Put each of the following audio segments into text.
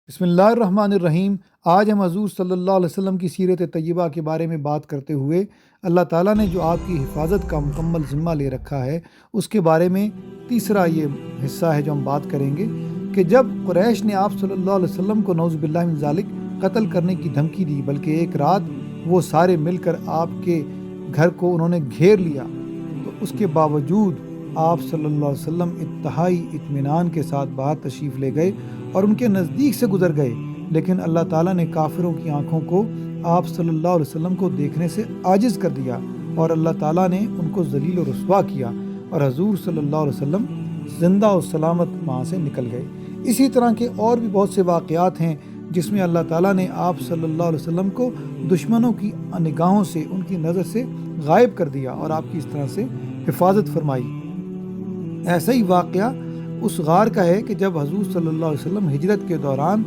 بسم اللہ الرحمن الرحیم۔ آج ہم حضور صلی اللہ علیہ وسلم کی سیرت طیبہ کے بارے میں بات کرتے ہوئے اللہ تعالیٰ نے جو آپ کی حفاظت کا مکمل ذمہ لے رکھا ہے اس کے بارے میں تیسرا یہ حصہ ہے جو ہم بات کریں گے کہ جب قریش نے آپ صلی اللہ علیہ وسلم کو نعوذ باللہ من ذالک قتل کرنے کی دھمکی دی، بلکہ ایک رات وہ سارے مل کر آپ کے گھر کو انہوں نے گھیر لیا، تو اس کے باوجود آپ صلی اللہ علیہ وسلم انتہائی اطمینان کے ساتھ باہر تشریف لے گئے اور ان کے نزدیک سے گزر گئے، لیکن اللہ تعالیٰ نے کافروں کی آنکھوں کو آپ صلی اللہ علیہ وسلم کو دیکھنے سے عاجز کر دیا اور اللہ تعالیٰ نے ان کو ذلیل و رسوا کیا اور حضور صلی اللہ علیہ وسلم زندہ و سلامت وہاں سے نکل گئے۔ اسی طرح کے اور بھی بہت سے واقعات ہیں جس میں اللہ تعالیٰ نے آپ صلی اللہ علیہ وسلم کو دشمنوں کی نگاہوں سے، ان کی نظر سے غائب کر دیا اور آپ کی اس طرح سے حفاظت فرمائی۔ ایسا ہی واقعہ اس غار کا ہے کہ جب حضور صلی اللہ علیہ وسلم ہجرت کے دوران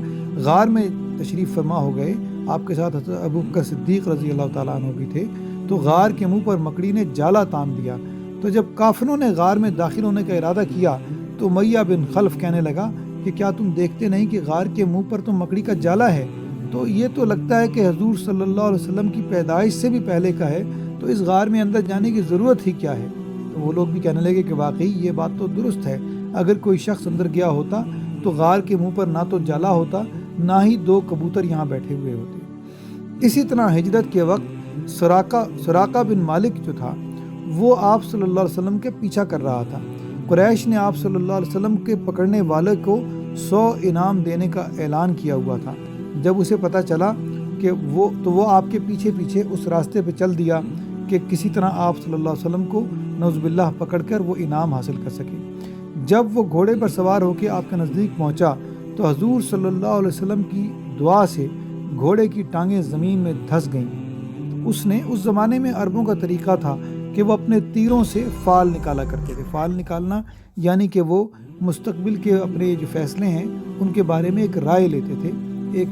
غار میں تشریف فرما ہو گئے، آپ کے ساتھ حضرت ابوبکر صدیق رضی اللہ تعالیٰ عنہ بھی تھے، تو غار کے منہ پر مکڑی نے جالا تان دیا۔ تو جب کافروں نے غار میں داخل ہونے کا ارادہ کیا تو امیہ بن خلف کہنے لگا کہ کیا تم دیکھتے نہیں کہ غار کے منہ پر تو مکڑی کا جالا ہے؟ تو یہ تو لگتا ہے کہ حضور صلی اللہ علیہ وسلم کی پیدائش سے بھی پہلے کا ہے، تو اس غار میں اندر جانے کی ضرورت ہی کیا ہے؟ تو وہ لوگ بھی کہنے لگے کہ واقعی یہ بات تو درست ہے، اگر کوئی شخص اندر گیا ہوتا تو غار کے منہ پر نہ تو جالا ہوتا، نہ ہی دو کبوتر یہاں بیٹھے ہوئے ہوتے۔ اسی طرح ہجرت کے وقت سراقہ بن مالک جو تھا وہ آپ صلی اللہ علیہ وسلم کے پیچھا کر رہا تھا۔ قریش نے آپ صلی اللہ علیہ وسلم کے پکڑنے والے کو 100 انعام دینے کا اعلان کیا ہوا تھا۔ جب اسے پتہ چلا کہ وہ آپ کے پیچھے پیچھے اس راستے پہ چل دیا کہ کسی طرح آپ صلی اللہ علیہ وسلم کو نعوذ باللہ پکڑ کر وہ انعام حاصل کر سکے۔ جب وہ گھوڑے پر سوار ہو کے آپ کے نزدیک پہنچا تو حضور صلی اللہ علیہ وسلم کی دعا سے گھوڑے کی ٹانگیں زمین میں دھس گئیں۔ اس زمانے میں عربوں کا طریقہ تھا کہ وہ اپنے تیروں سے فال نکالا کرتے تھے۔ فال نکالنا یعنی کہ وہ مستقبل کے اپنے جو فیصلے ہیں ان کے بارے میں ایک رائے لیتے تھے، ایک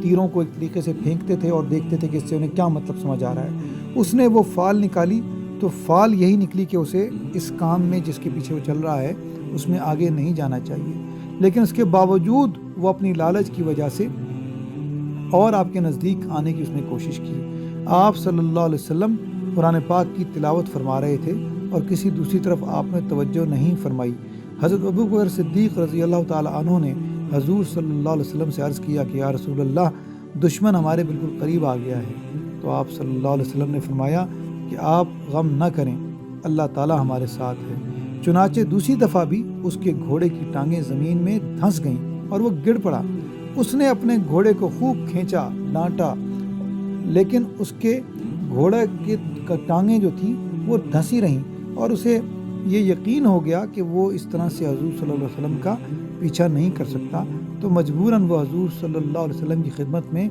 تیروں کو ایک طریقے سے پھینکتے تھے اور دیکھتے تھے کہ اس سے انہیں کیا مطلب سمجھ آ رہا ہے۔ اس نے وہ فال نکالی تو فال یہی نکلی کہ اسے اس کام میں جس کے پیچھے وہ چل رہا ہے اس میں آگے نہیں جانا چاہیے، لیکن اس کے باوجود وہ اپنی لالچ کی وجہ سے اور آپ کے نزدیک آنے کی اس نے کوشش کی۔ آپ صلی اللہ علیہ وسلم قرآن پاک کی تلاوت فرما رہے تھے اور کسی دوسری طرف آپ نے توجہ نہیں فرمائی۔ حضرت ابوبکر صدیق رضی اللہ تعالیٰ عنہ نے حضور صلی اللہ علیہ وسلم سے عرض کیا کہ یا رسول اللہ، دشمن ہمارے بالکل قریب آ گیا ہے۔ تو آپ صلی اللہ علیہ وسلم نے فرمایا کہ آپ غم نہ کریں، اللہ تعالیٰ ہمارے ساتھ ہے۔ چنانچہ دوسری دفعہ بھی اس کے گھوڑے کی ٹانگیں زمین میں دھنس گئیں اور وہ گر پڑا۔ اس نے اپنے گھوڑے کو خوب کھینچا، ڈانٹا، لیکن اس کے گھوڑے کی ٹانگیں جو تھیں وہ دھنسی رہیں اور اسے یہ یقین ہو گیا کہ وہ اس طرح سے حضور صلی اللہ علیہ وسلم کا پیچھا نہیں کر سکتا، تو مجبوراً وہ حضور صلی اللہ علیہ وسلم کی خدمت میں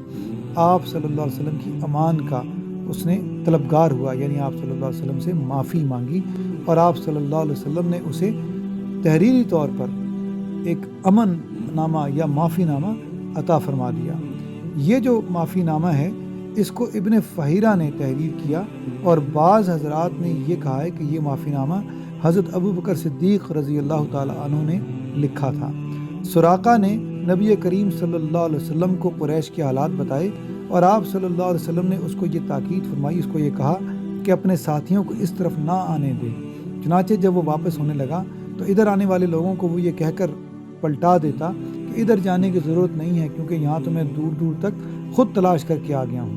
آپ صلی اللہ علیہ وسلم کی امان کا اس نے طلبگار ہوا، یعنی آپ صلی اللہ علیہ وسلم سے معافی مانگی اور آپ صلی اللہ علیہ وسلم نے اسے تحریری طور پر ایک امن نامہ یا معافی نامہ عطا فرما دیا۔ یہ جو معافی نامہ ہے اس کو ابن فہیرہ نے تحریر کیا اور بعض حضرات نے یہ کہا ہے کہ یہ معافی نامہ حضرت ابوبکر صدیق رضی اللہ تعالیٰ عنہ نے لکھا تھا۔ سراقہ نے نبی کریم صلی اللہ علیہ وسلم کو قریش کے حالات بتائے اور آپ صلی اللہ علیہ وسلم نے اس کو یہ تاکید فرمائی، اس کو یہ کہا کہ اپنے ساتھیوں کو اس طرف نہ آنے دے۔ چنانچہ جب وہ واپس ہونے لگا تو ادھر آنے والے لوگوں کو وہ یہ کہہ کر پلٹا دیتا کہ ادھر جانے کی ضرورت نہیں ہے کیونکہ یہاں تو میں دور دور تک خود تلاش کر کے آ گیا ہوں۔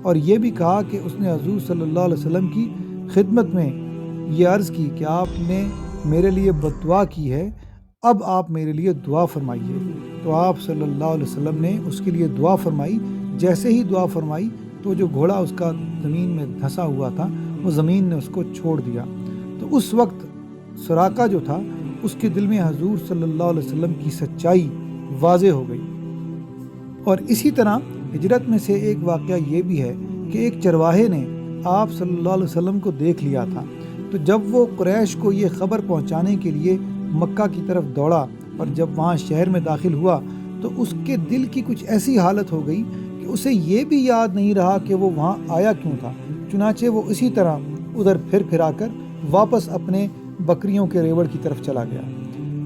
اور یہ بھی کہا کہ اس نے حضور صلی اللہ علیہ وسلم کی خدمت میں یہ عرض کی کہ آپ نے میرے لیے بد دعا کی ہے، اب آپ میرے لیے دعا فرمائیے۔ تو آپ صلی اللہ علیہ وسلم نے اس کے لیے دعا فرمائی۔ جیسے ہی دعا فرمائی تو جو گھوڑا اس کا زمین میں دھنسا ہوا تھا وہ زمین نے اس کو چھوڑ دیا۔ تو اس وقت سراقہ جو تھا اس کے دل میں حضور صلی اللہ علیہ وسلم کی سچائی واضح ہو گئی۔ اور اسی طرح ہجرت میں سے ایک واقعہ یہ بھی ہے کہ ایک چرواہے نے آپ صلی اللہ علیہ وسلم کو دیکھ لیا تھا، تو جب وہ قریش کو یہ خبر پہنچانے کے لیے مکہ کی طرف دوڑا اور جب وہاں شہر میں داخل ہوا تو اس کے دل کی کچھ ایسی حالت ہو گئی کہ اسے یہ بھی یاد نہیں رہا کہ وہ وہاں آیا کیوں تھا۔ چنانچہ وہ اسی طرح ادھر پھر آ کر واپس اپنے بکریوں کے ریوڑ کی طرف چلا گیا۔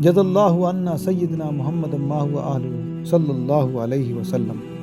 جزا اللہ عنا سیدنا محمد ما هو اہلہ۔ صلی اللہ علیہ وسلم۔